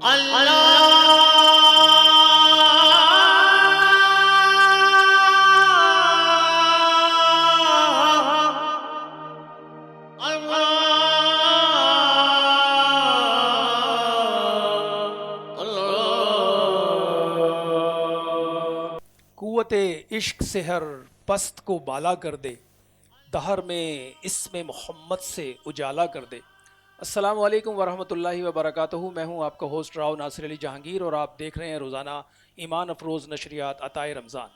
قوت عشق سے ہر پست کو بالا کر دے، دہر میں اسم محمد سے اجالا کر دے۔ السلام علیکم ورحمۃ اللہ وبرکاتہ، میں ہوں آپ کا ہوسٹ راؤ ناصر علی جہانگیر اور آپ دیکھ رہے ہیں روزانہ ایمان افروز نشریات عطائے رمضان۔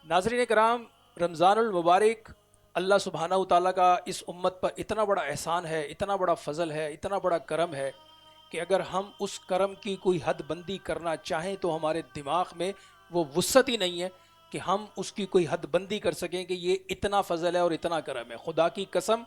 ناظرین کرام، رمضان المبارک اللہ سبحانہ و تعالیٰ کا اس امت پر اتنا بڑا احسان ہے، اتنا بڑا فضل ہے، اتنا بڑا کرم ہے کہ اگر ہم اس کرم کی کوئی حد بندی کرنا چاہیں تو ہمارے دماغ میں وہ وسعت ہی نہیں ہے کہ ہم اس کی کوئی حد بندی کر سکیں کہ یہ اتنا فضل ہے اور اتنا کرم ہے۔ خدا کی قسم،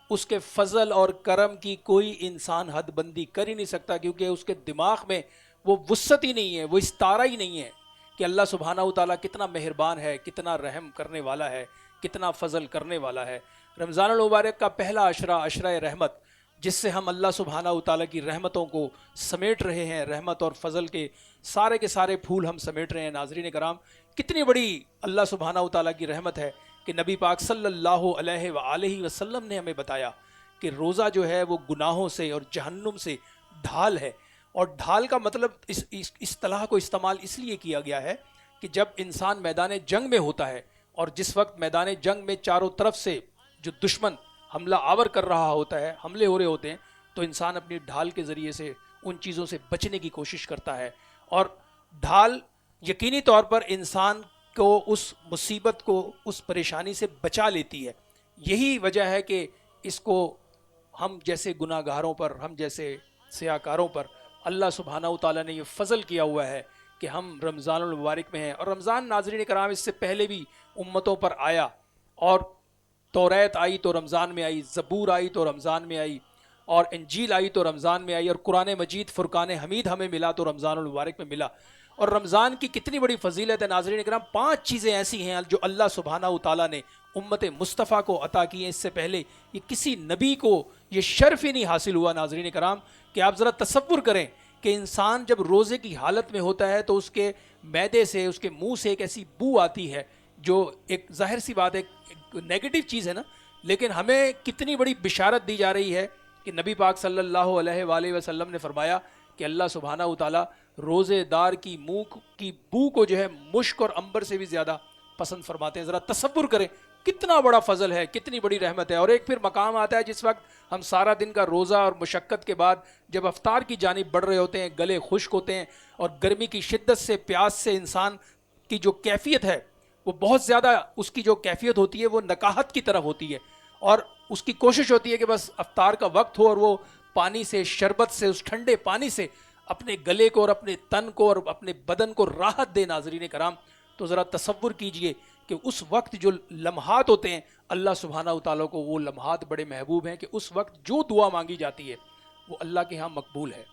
اس کے فضل اور کرم کی کوئی انسان حد بندی کر ہی نہیں سکتا، کیونکہ اس کے دماغ میں وہ وسعت ہی نہیں ہے، وہ استارہ ہی نہیں ہے کہ اللہ سبحانہ و تعالیٰ کتنا مہربان ہے، کتنا رحم کرنے والا ہے، کتنا فضل کرنے والا ہے۔ رمضان المبارک کا پہلا عشرہ، عشرہ رحمت، جس سے ہم اللہ سبحانہ و تعالیٰ کی رحمتوں کو سمیٹ رہے ہیں، رحمت اور فضل کے سارے پھول ہم سمیٹ رہے ہیں۔ ناظرین کرام، کتنی بڑی اللہ سبحانہ و تعالیٰ کی رحمت ہے کہ نبی پاک صلی اللہ علیہ وآلہ وسلم نے ہمیں بتایا کہ روزہ جو ہے وہ گناہوں سے اور جہنم سے ڈھال ہے۔ اور ڈھال کا مطلب اس اصطلاح کو استعمال اس لیے کیا گیا ہے کہ جب انسان میدان جنگ میں ہوتا ہے اور جس وقت میدان جنگ میں چاروں طرف سے جو دشمن حملہ آور کر رہا ہوتا ہے، حملے ہو رہے ہوتے ہیں، تو انسان اپنی ڈھال کے ذریعے سے ان چیزوں سے بچنے کی کوشش کرتا ہے، اور ڈھال یقینی طور پر انسان کو اس مصیبت کو، اس پریشانی سے بچا لیتی ہے۔ یہی وجہ ہے کہ اس کو ہم جیسے گناہ گاروں پر، ہم جیسے سیاکاروں پر اللہ سبحانہ و تعالیٰ نے یہ فضل کیا ہوا ہے کہ ہم رمضان المبارک میں ہیں۔ اور رمضان، ناظرین کرام، اس سے پہلے بھی امتوں پر آیا، اور توریت آئی تو رمضان میں آئی، زبور آئی تو رمضان میں آئی، اور انجیل آئی تو رمضان میں آئی، اور قرآن مجید فرقان حمید ہمیں ملا تو رمضان المبارک میں ملا۔ اور رمضان کی کتنی بڑی فضیلت ہے ناظرین کرام، 5 چیزیں ایسی ہیں جو اللہ سبحانہ و تعالیٰ نے امت مصطفیٰ کو عطا کی ہیں۔ اس سے پہلے یہ کسی نبی کو یہ شرف ہی نہیں حاصل ہوا ناظرین کرام، کہ آپ ذرا تصور کریں کہ انسان جب روزے کی حالت میں ہوتا ہے تو اس کے معدے سے، اس کے منہ سے ایک ایسی بو آتی ہے جو ایک ظاہر سی بات ہے، ایک نیگیٹو چیز ہے نا، لیکن ہمیں کتنی بڑی بشارت دی جا رہی ہے کہ نبی پاک صلی اللہ علیہ وآلہ وسلم نے فرمایا کہ اللہ سبحانہ و تعالیٰ روزے دار کی منہ کی بو کو جو ہے مشک اور عنبر سے بھی زیادہ پسند فرماتے ہیں۔ ذرا تصور کریں کتنا بڑا فضل ہے، کتنی بڑی رحمت ہے۔ اور ایک پھر مقام آتا ہے جس وقت ہم سارا دن کا روزہ اور مشقت کے بعد جب افطار کی جانب بڑھ رہے ہوتے ہیں، گلے خشک ہوتے ہیں، اور گرمی کی شدت سے، پیاس سے انسان کی جو کیفیت ہے وہ بہت زیادہ، اس کی جو کیفیت ہوتی ہے وہ نکاہت کی طرف ہوتی ہے، اور اس کی کوشش ہوتی ہے کہ بس افطار کا وقت ہو اور وہ پانی سے، شربت سے، اس ٹھنڈے پانی سے اپنے گلے کو اور اپنے تن کو اور اپنے بدن کو راحت دے۔ ناظرین کرام، تو ذرا تصور کیجئے کہ اس وقت جو لمحات ہوتے ہیں، اللہ سبحانہ و تعالیٰ کو وہ لمحات بڑے محبوب ہیں کہ اس وقت جو دعا مانگی جاتی ہے وہ اللہ کے ہاں مقبول ہے۔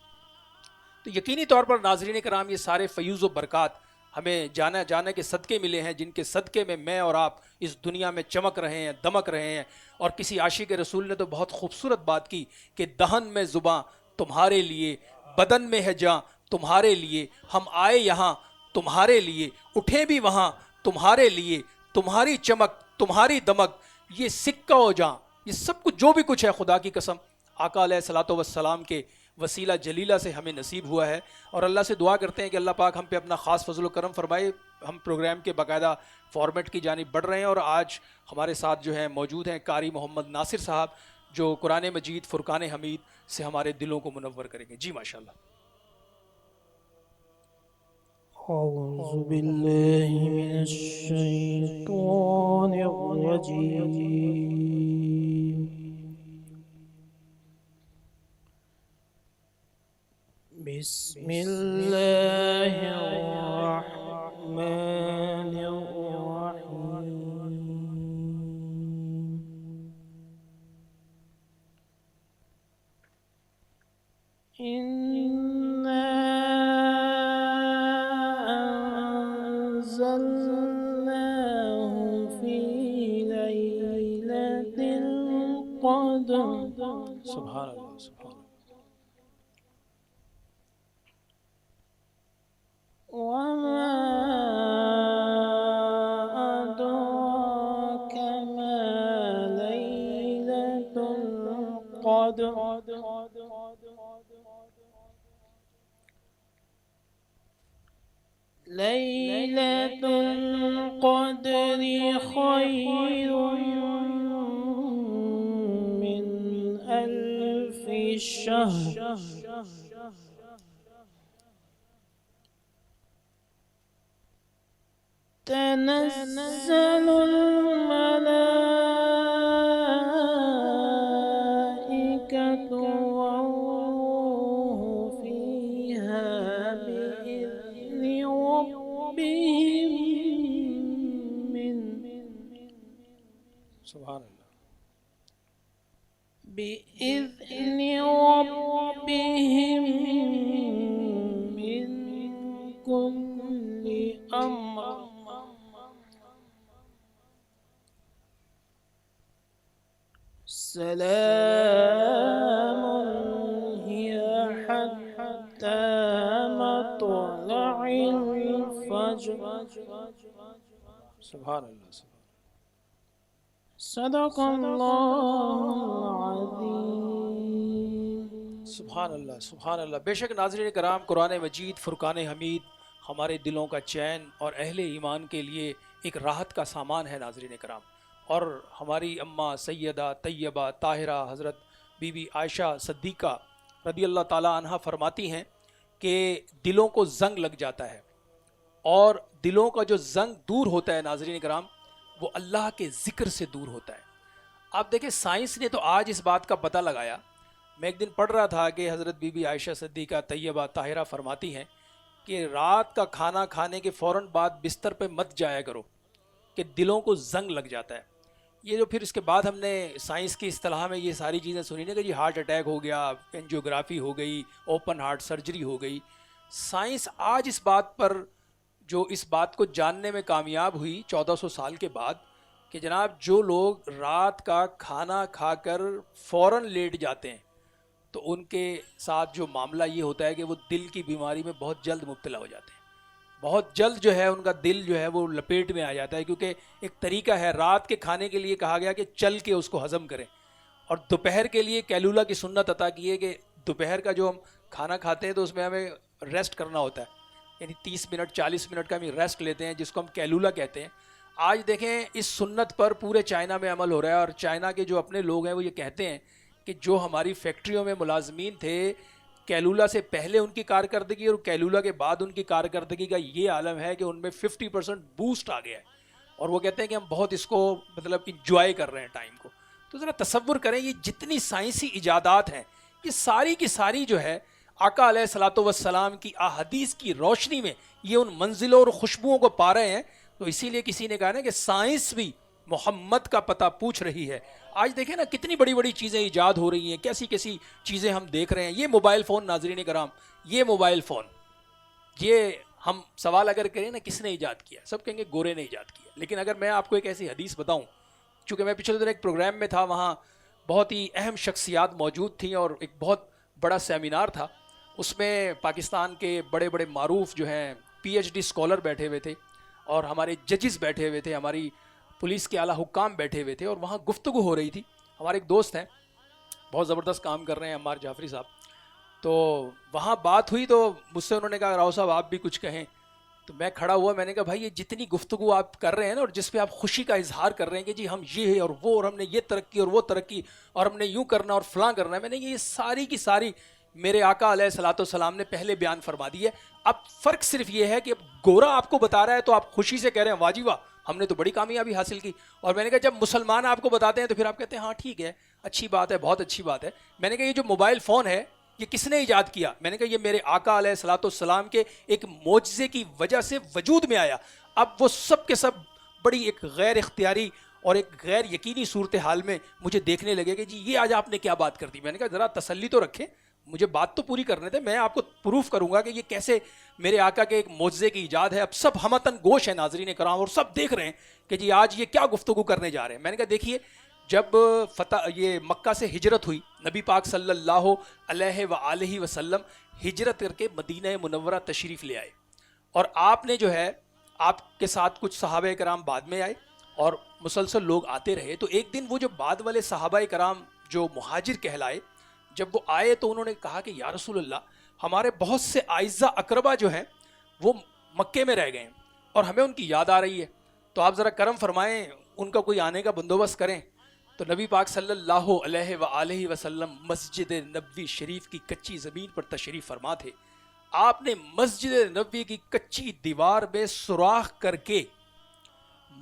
تو یقینی طور پر ناظرین کرام، یہ سارے فیوز و برکات ہمیں جانے کے صدقے ملے ہیں، جن کے صدقے میں اور آپ اس دنیا میں چمک رہے ہیں، دمک رہے ہیں۔ اور کسی عاشق رسول نے تو بہت خوبصورت بات کی کہ دہن میں زباں تمہارے لیے، بدن میں ہے جاں تمہارے لیے، ہم آئے یہاں تمہارے لیے، اٹھے بھی وہاں تمہارے لیے، تمہاری چمک، تمہاری دمک، یہ سکہ و جاں، یہ سب کچھ جو بھی کچھ ہے، خدا کی قسم آقا علیہ الصلوۃ والسلام کے وسیلہ جلیلہ سے ہمیں نصیب ہوا ہے۔ اور اللہ سے دعا کرتے ہیں کہ اللہ پاک ہم پہ اپنا خاص فضل و کرم فرمائے۔ ہم پروگرام کے باقاعدہ فارمیٹ کی جانب بڑھ رہے ہیں، اور آج ہمارے ساتھ جو ہیں موجود ہیں قاری محمد ناصر صاحب، جو قرآن مجید فرقان حمید سے ہمارے دلوں کو منور کریں گے۔ جی ماشاءاللہ۔ اعوذ باللہ من الشیطان الرجیم، بسم اللہ الرحمن الرحیم، اِنَّا أنزلناه في ليلة القدر۔ سبحان اللہ، سبحان اللہ۔ ليلة القدر خير من ألف شهر تنزل الملائكة والروح فيها بإذن ربهم من سبحان اللہ. بإذن ربهم من كل أمر سلام هي حتى مطلع الفجر. سبحان اللہ. صدق اللہ العظیم. سبحان اللہ. سبحان اللہ. بے شک ناظرین کرام، قرآن مجید فرقان حمید ہمارے دلوں کا چین اور اہل ایمان کے لیے ایک راحت کا سامان ہے ناظرین کرام. اور ہماری اماں سیدہ طیبہ طاہرہ حضرت بی بی عائشہ صدیقہ رضی اللہ تعالیٰ عنہ فرماتی ہیں کہ دلوں کو زنگ لگ جاتا ہے، اور دلوں کا جو زنگ دور ہوتا ہے ناظرین کرام وہ اللہ کے ذکر سے دور ہوتا ہے. آپ دیکھیں سائنس نے تو آج اس بات کا پتہ لگایا. میں ایک دن پڑھ رہا تھا کہ حضرت بی بی عائشہ صدیقہ طیبہ طاہرہ فرماتی ہیں کہ رات کا کھانا کھانے کے فوراً بعد بستر پہ مت جایا کرو کہ دلوں کو زنگ لگ جاتا ہے. یہ جو پھر اس کے بعد ہم نے سائنس کی اصطلاح میں یہ ساری چیزیں سنی نا کہ جی ہارٹ اٹیک ہو گیا، اینجیوگرافی ہو گئی، اوپن ہارٹ سرجری ہو گئی. سائنس آج اس بات پر جو اس بات کو جاننے میں کامیاب ہوئی 1400 سال کے بعد کہ جناب جو لوگ رات کا کھانا کھا کر فوراً لیٹ جاتے ہیں تو ان کے ساتھ جو معاملہ یہ ہوتا ہے کہ وہ دل کی بیماری میں بہت جلد مبتلا ہو جاتے ہیں. بہت جلد جو ہے ان کا دل جو ہے وہ لپیٹ میں آ جاتا ہے، کیونکہ ایک طریقہ ہے رات کے کھانے کے لیے کہا گیا کہ چل کے اس کو ہضم کریں، اور دوپہر کے لیے کیلولا کی سنت عطا کی ہے کہ دوپہر کا جو ہم کھانا کھاتے ہیں تو اس میں ہمیں ریسٹ کرنا ہوتا ہے، یعنی 30 منٹ 40 منٹ کا ہم ریسٹ لیتے ہیں جس کو ہم کیلولا کہتے ہیں. آج دیکھیں اس سنت پر پورے چائنا میں عمل ہو رہا ہے، اور چائنا کے جو اپنے لوگ ہیں وہ یہ کہتے ہیں کہ جو ہماری فیکٹریوں میں ملازمین تھے کیلولا سے پہلے ان کی کارکردگی اور کیلولا کے بعد ان کی کارکردگی کا یہ عالم ہے کہ ان میں 50% بوسٹ آ گیا ہے، اور وہ کہتے ہیں کہ ہم بہت اس کو مطلب انجوائے کر رہے ہیں ٹائم کو. تو ذرا تصور کریں یہ جتنی سائنسی ایجادات ہیں یہ ساری کی ساری جو ہے آقا علیہ الصلوۃ والسلام کی احادیث کی روشنی میں یہ ان منزلوں اور خوشبوؤں کو پا رہے ہیں. تو اسی لیے کسی نے کہا نا کہ سائنس بھی محمد کا پتہ پوچھ رہی ہے. آج دیکھیں نا کتنی بڑی بڑی چیزیں ایجاد ہو رہی ہیں، کیسی کیسی چیزیں ہم دیکھ رہے ہیں. یہ موبائل فون ناظرین کرام، یہ موبائل فون، یہ ہم سوال اگر کریں نا کس نے ایجاد کیا، سب کہیں گے گورے نے ایجاد کیا. لیکن اگر میں آپ کو ایک ایسی حدیث بتاؤں، چونکہ میں پچھلے دن ایک پروگرام میں تھا، وہاں بہت ہی اہم شخصیات موجود تھیں اور ایک بہت بڑا سیمینار تھا. اس میں پاکستان کے بڑے بڑے معروف جو ہیں پی ایچ ڈی اسکالر بیٹھے ہوئے تھے، اور ہمارے ججز بیٹھے ہوئے تھے، ہماری پولیس کے اعلیٰ حکام بیٹھے ہوئے تھے، اور وہاں گفتگو ہو رہی تھی. ہمارے ایک دوست ہیں بہت زبردست کام کر رہے ہیں، عمار جعفری صاحب. تو وہاں بات ہوئی تو مجھ سے انہوں نے کہا راؤ صاحب آپ بھی کچھ کہیں. تو میں کھڑا ہوا، میں نے کہا بھائی یہ جتنی گفتگو آپ کر رہے ہیں نا اور جس پہ آپ خوشی کا اظہار کر رہے ہیں کہ جی ہم یہ ہے اور وہ، اور ہم نے یہ ترقی اور وہ ترقی اور ہم نے یوں کرنا اور فلاں کرنا ہے، میں نے یہ ساری کی ساری میرے آقا علیہ الصلوۃ والسلام نے پہلے بیان فرما دی ہے. اب فرق صرف یہ ہے کہ اب گورا آپ کو بتا رہا ہے تو آپ خوشی سے کہہ رہے ہیں واہ جی واہ ہم نے تو بڑی کامیابی حاصل کی. اور میں نے کہا جب مسلمان آپ کو بتاتے ہیں تو پھر آپ کہتے ہیں ہاں ٹھیک ہے، اچھی بات ہے، بہت اچھی بات ہے. میں نے کہا یہ جو موبائل فون ہے یہ کس نے ایجاد کیا؟ میں نے کہا یہ میرے آقا علیہ الصلوۃ والسلام کے ایک معجزے کی وجہ سے وجود میں آیا. اب وہ سب کے سب بڑی ایک غیر اختیاری اور ایک غیر یقینی صورتحال میں مجھے دیکھنے لگے کہ جی یہ آج آپ نے کیا بات کر دی. میں نے کہا ذرا تسلی تو رکھیں، مجھے بات تو پوری کرنے تھے، میں آپ کو پروف کروں گا کہ یہ کیسے میرے آقا کے ایک معجزے کی ایجاد ہے. اب سب ہمتن گوش ہیں ناظرین کرام اور سب دیکھ رہے ہیں کہ جی آج یہ کیا گفتگو کرنے جا رہے ہیں. میں نے کہا دیکھیے جب یہ مکہ سے ہجرت ہوئی، نبی پاک صلی اللہ علیہ وآلہ وسلم ہجرت کر کے مدینہ منورہ تشریف لے آئے، اور آپ نے جو ہے آپ کے ساتھ کچھ صحابہ کرام بعد میں آئے اور مسلسل لوگ آتے رہے. تو ایک دن وہ جو بعد والے صحابہ کرام جو مہاجر کہلائے جب وہ آئے تو انہوں نے کہا کہ یا رسول اللہ ہمارے بہت سے اعزہ اقربا جو ہیں وہ مکے میں رہ گئے ہیں اور ہمیں ان کی یاد آ رہی ہے، تو آپ ذرا کرم فرمائیں، ان کا کوئی آنے کا بندوبست کریں۔ تو نبی پاک صلی اللہ علیہ وآلہ وسلم مسجد نبوی شریف کی کچی زمین پر تشریف فرما تھے۔ آپ نے مسجد نبوی کی کچی دیوار میں سوراخ کر کے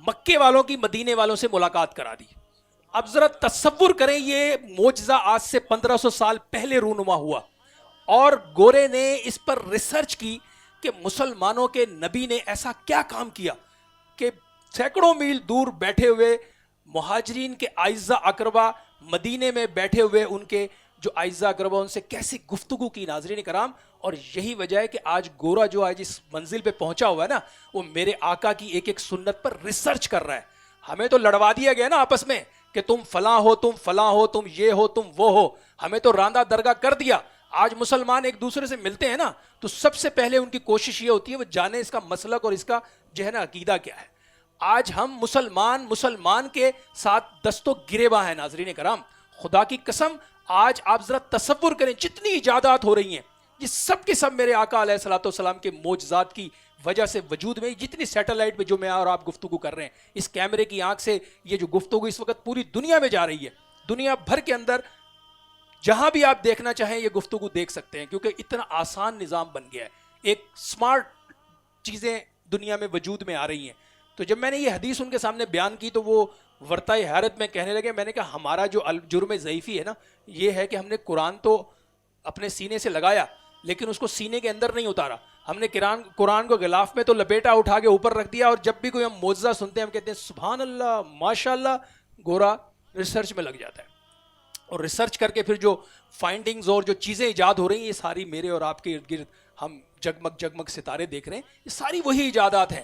مکے والوں کی مدینے والوں سے ملاقات کرا دی۔ اب ذرا تصور کریں، یہ معجزہ آج سے 1500 سال پہلے رونما ہوا، اور گورے نے اس پر ریسرچ کی کہ مسلمانوں کے نبی نے ایسا کیا کام کیا کہ سینکڑوں میل دور بیٹھے ہوئے مہاجرین کے اعزا اقربا مدینے میں بیٹھے ہوئے ان کے جو اعزا اقربا ان سے کیسی گفتگو کی۔ ناظرین کرام، اور یہی وجہ ہے کہ آج گورا جو آج اس منزل پہ پہنچا ہوا ہے نا، وہ میرے آقا کی ایک ایک سنت پر ریسرچ کر رہا ہے۔ ہمیں تو لڑوا دیا گیا نا آپس میں کہ تم فلاں ہو، تم فلاں ہو، تم یہ ہو، تم وہ ہو، ہمیں تو راندہ درگاہ کر دیا۔ آج مسلمان ایک دوسرے سے ملتے ہیں نا، تو سب سے پہلے ان کی کوشش یہ ہوتی ہے وہ جانے اس کا مسلک اور اس کا جو ہے نا عقیدہ کیا ہے۔ آج ہم مسلمان کے ساتھ دستوں گریباں ہیں۔ ناظرین کرام، خدا کی قسم، آج آپ ذرا تصور کریں جتنی ایجادات ہو رہی ہیں، یہ سب کے سب میرے آقا علیہ الصلوۃ والسلام کے معجزات کی وجہ سے وجود میں، جتنی سیٹلائٹ پہ جو میں اور آپ گفتگو کر رہے ہیں، اس کیمرے کی آنکھ سے یہ جو گفتگو اس وقت پوری دنیا میں جا رہی ہے، دنیا بھر کے اندر جہاں بھی آپ دیکھنا چاہیں یہ گفتگو دیکھ سکتے ہیں، کیونکہ اتنا آسان نظام بن گیا ہے، ایک سمارٹ چیزیں دنیا میں وجود میں آ رہی ہیں۔ تو جب میں نے یہ حدیث ان کے سامنے بیان کی تو وہ ورطۂ حیرت میں کہنے لگے، میں نے کہا ہمارا جو جرم ضعیفی ہے نا، یہ ہے کہ ہم نے قرآن تو اپنے سینے سے لگایا لیکن اس کو سینے کے اندر نہیں اتارا۔ ہم نے قرآن کو غلاف میں تو لپیٹا، اٹھا کے اوپر رکھ دیا، اور جب بھی کوئی ہم معجزہ سنتے ہیں ہم کہتے ہیں سبحان اللہ، ماشاء اللہ۔ گورا ریسرچ میں لگ جاتا ہے، اور ریسرچ کر کے پھر جو فائنڈنگز اور جو چیزیں ایجاد ہو رہی ہیں، یہ ساری میرے اور آپ کے ارد گرد ہم جگمگ ستارے دیکھ رہے ہیں، یہ ساری وہی ایجادات ہیں۔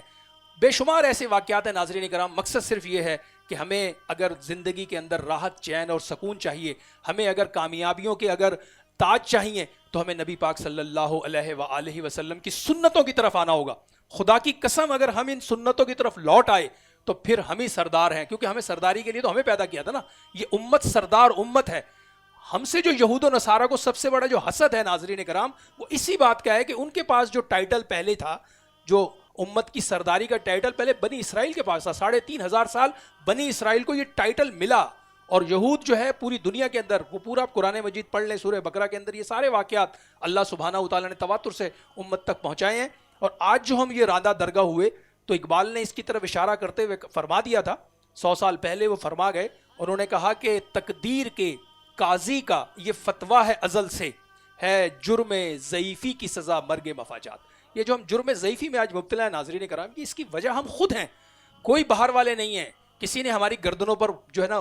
بے شمار ایسے واقعات ہیں ناظرین کرام۔ مقصد صرف یہ ہے کہ ہمیں اگر زندگی کے اندر راحت، چین اور سکون چاہیے، ہمیں اگر کامیابیوں کے اگر تاج چاہیے، تو ہمیں نبی پاک صلی اللہ علیہ وآلہ وسلم کی سنتوں کی طرف آنا ہوگا۔ خدا کی قسم، اگر ہم ان سنتوں کی طرف لوٹ آئے تو پھر ہم ہی سردار ہیں، کیونکہ ہمیں سرداری کے لیے تو ہمیں پیدا کیا تھا نا۔ یہ امت سردار امت ہے۔ ہم سے جو یہود و نصارہ کو سب سے بڑا جو حسد ہے ناظرین کرام، وہ اسی بات کا ہے کہ ان کے پاس جو ٹائٹل پہلے تھا، جو امت کی سرداری کا ٹائٹل پہلے بنی اسرائیل کے پاس تھا، 3500 سال بنی اسرائیل کو یہ ٹائٹل ملا، اور یہود جو ہے پوری دنیا کے اندر، وہ پورا قرآن مجید پڑھ لیں، سورہ بقرہ کے اندر یہ سارے واقعات اللہ سبحانہ وتعالیٰ نے تواتر سے امت تک پہنچائے ہیں۔ اور آج جو ہم یہ راندہ درگاہ ہوئے، تو اقبال نے اس کی طرف اشارہ کرتے ہوئے فرما دیا تھا، 100 سال پہلے وہ فرما گئے، انہوں نے کہا کہ تقدیر کے قاضی کا یہ فتویٰ ہے ازل سے، ہے جرم ضعیفی کی سزا مرگ مفاجات۔ یہ جو ہم جرم ضعیفی میں آج مبتلا ہیں ناظرین کرام، کہ اس کی وجہ ہم خود ہیں، کوئی باہر والے نہیں ہیں، کسی نے ہماری گردنوں پر جو ہے نا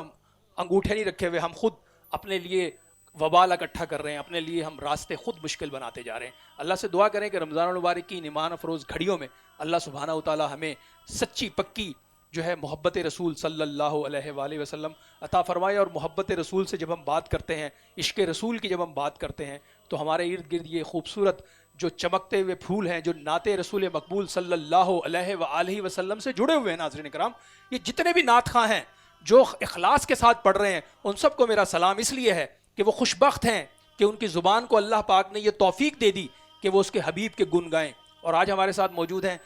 انگوٹھے نہیں رکھے ہوئے، ہم خود اپنے لیے وبال اکٹھا کر رہے ہیں، اپنے لیے ہم راستے خود مشکل بناتے جا رہے ہیں۔ اللہ سے دعا کریں کہ رمضان المبارک کی ایمان افروز گھڑیوں میں اللہ سبحانہ وتعالی ہمیں سچی پکی جو ہے محبت رسول صلی اللہ علیہ وآلہ وسلم عطا فرمائے، اور محبت رسول سے جب ہم بات کرتے ہیں، عشق رسول کی جب ہم بات کرتے ہیں، تو ہمارے ارد گرد یہ خوبصورت جو چمکتے ہوئے پھول ہیں، جو نعت رسول مقبول صلی اللہ علیہ وآلہ وسلم سے جڑے ہوئے ہیں ناظرین کرام، یہ جتنے بھی نعت خواں ہیں جو اخلاص کے ساتھ پڑھ رہے ہیں، ان سب کو میرا سلام اس لیے ہے کہ وہ خوش بخت ہیں کہ ان کی زبان کو اللہ پاک نے یہ توفیق دے دی کہ وہ اس کے حبیب کے گن گائیں۔ اور آج ہمارے ساتھ موجود ہیں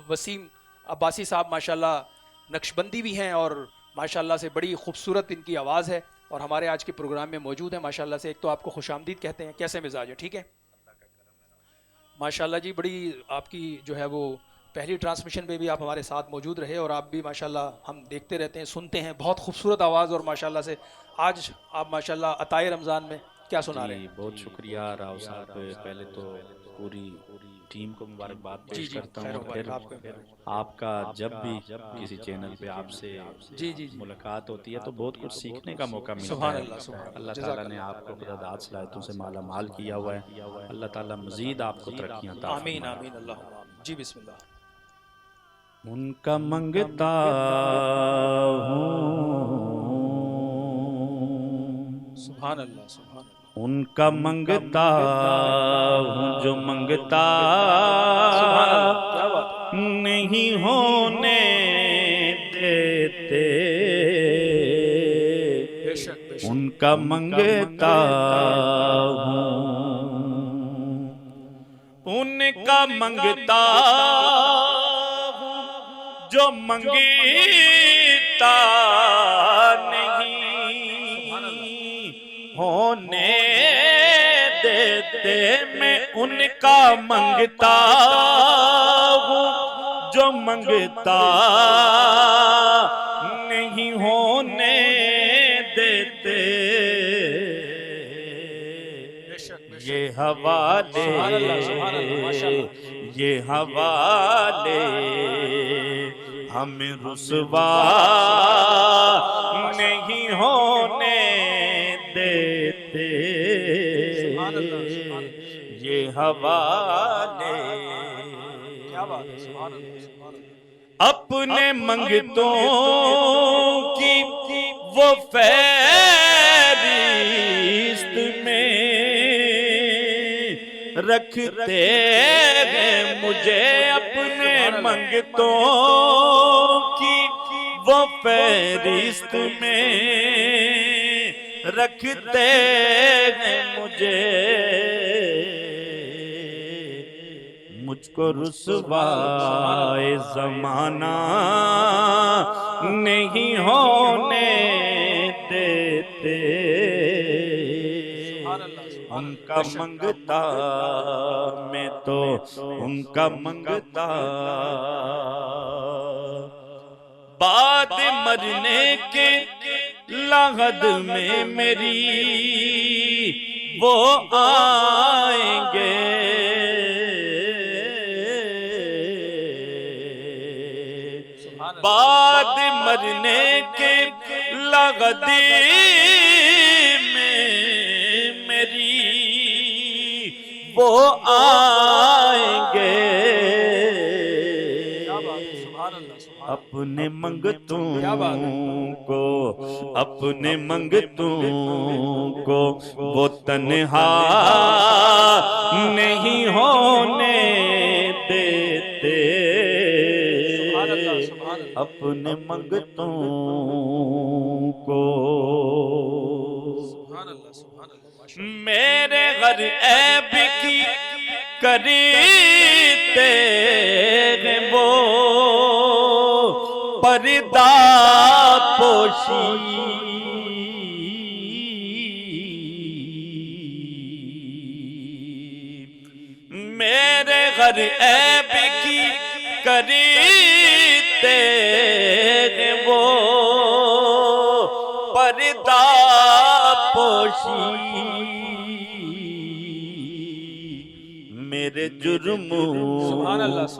وسیم عباسی صاحب، ماشاءاللہ نقشبندی بھی ہیں، اور ماشاءاللہ سے بڑی خوبصورت ان کی آواز ہے، اور ہمارے آج کے پروگرام میں موجود ہیں ماشاءاللہ سے۔ ایک تو آپ کو خوش آمدید کہتے ہیں، کیسے مزاج ہے؟ ٹھیک ہے ماشاءاللہ جی، بڑی آپ کی جو ہے وہ پہلی ٹرانسمیشن میں بھی آپ ہمارے ساتھ موجود رہے، اور آپ بھی ماشاءاللہ ہم دیکھتے رہتے ہیں، سنتے ہیں، بہت خوبصورت آواز، اور ماشاءاللہ سے آج آپ ماشاءاللہ عطائے رمضان میں کیا سنا رہے ہیں؟ بہت شکریہ راؤ صاحب، پہلے تو پوری ٹیم کو مبارکباد پیش کرتا ہوں، پھر آپ کا جب بھی کسی چینل پہ آپ سے ملاقات ہوتی ہے تو بہت کچھ سیکھنے کا موقع ملتا ہے۔ اللہ تعالیٰ نے آپ کو خداداد صلاحیتوں سے مالا مال کیا ہوا ہے، اللہ تعالیٰ مزید آپ کو ترقیاں عطا فرمائے۔ آمین آمین اللہم۔ جی بسم اللہ۔ ان کا منگتا ہوں، سبحان اللہ سبحان اللہ۔ ان کا منگتا ہوں جو منگتا نہیں ہونے دیتے، ان کا منگتا ہوں ان کا منگتا ہوں جو منگتا نہیں ہونے دیتے، میں ان کا منگتا ہوں جو منگتا نہیں ہونے دیتے، یہ حوالے یہ حوالے ہمیں رسوا نہیں ہونے دیتے، یہ حوالے اپنے منگتوں کی وہ فہرست میں رکھتے ہیں مجھے، اپنے منگتوں کی وہ فہرست میں رکھتے ہیں مجھے، مجھ کو رسوائے زمانہ نہیں ہونے دیتے، ان کا منگتا میں تو ان کا منگتا، بعد مرنے کے لحد میں میری وہ آئیں گے، بعد مرنے کے لحد میں میری وہ آئیں گے، اپنے منگتوں کو اپنے منگتوں کو وہ تنہا نہیں ہونے دیتے، اپنے منگتوں کو میرے غر عیب کی کریتے ہیں وہ پردہ پوشی، میرے غر عیب کی کریتے ہیں وہ پردہ پوشی، میرے جرموں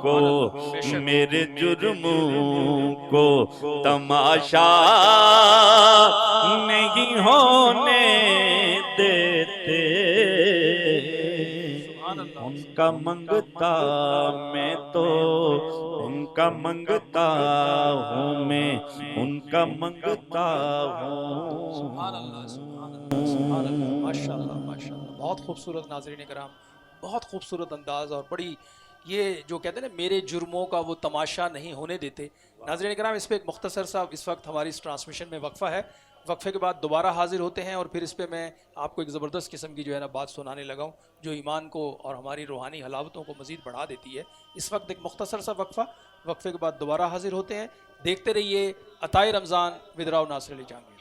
کو میرے جرموں کو تماشا نہیں ہونے دیتے، ان کا منگتا میں تو ان کا منگتا ہوں میں ان کا منگتا ہوں۔ سبحان اللہ سبحان اللہ سبحان اللہ، ماشاءاللہ ماشاءاللہ، بہت خوبصورت ناظرین کرام، بہت خوبصورت انداز، اور بڑی یہ جو کہتے ہیں نا میرے جرموں کا وہ تماشا نہیں ہونے دیتے۔ ناظرین کرام، اس پہ ایک مختصر سا اس وقت ہماری اس ٹرانسمیشن میں وقفہ ہے، وقفے کے بعد دوبارہ حاضر ہوتے ہیں، اور پھر اس پہ میں آپ کو ایک زبردست قسم کی جو ہے نا بات سنانے لگا ہوں جو ایمان کو اور ہماری روحانی حلاوتوں کو مزید بڑھا دیتی ہے۔ اس وقت ایک مختصر سا وقفہ، وقفے کے بعد دوبارہ حاضر ہوتے ہیں۔ دیکھتے رہیے عطائے رمضان ود راؤ ناصر علی جہانگیر۔